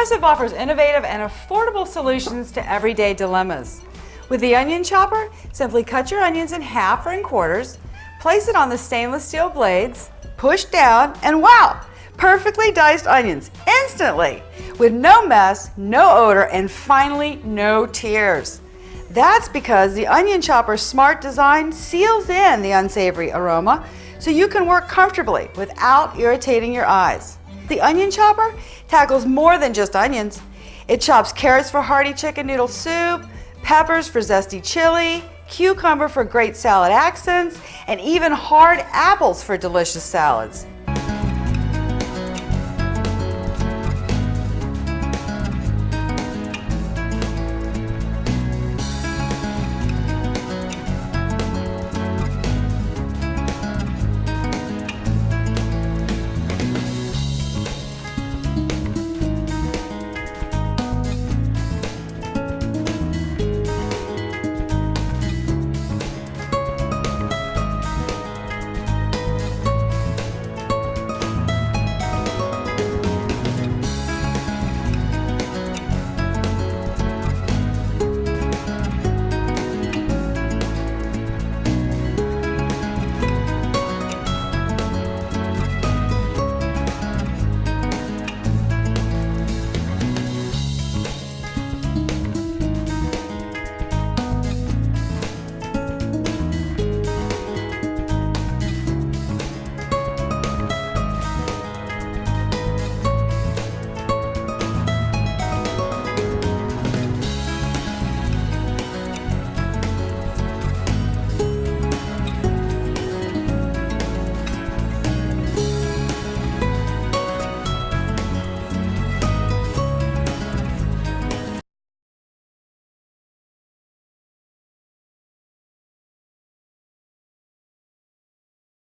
Progressive offers innovative and affordable solutions to everyday dilemmas. With the onion chopper, simply cut your onions in half or in quarters, place it on the stainless steel blades, push down, and wow! Perfectly diced onions instantly, with no mess, no odor, and finally no tears. That's because the onion chopper's smart design seals in the unsavory aroma so you can work comfortably without irritating your eyes. The onion chopper tackles more than just onions. It chops carrots for hearty chicken noodle soup, peppers for zesty chili, cucumber for great salad accents, and even hard apples for delicious salads.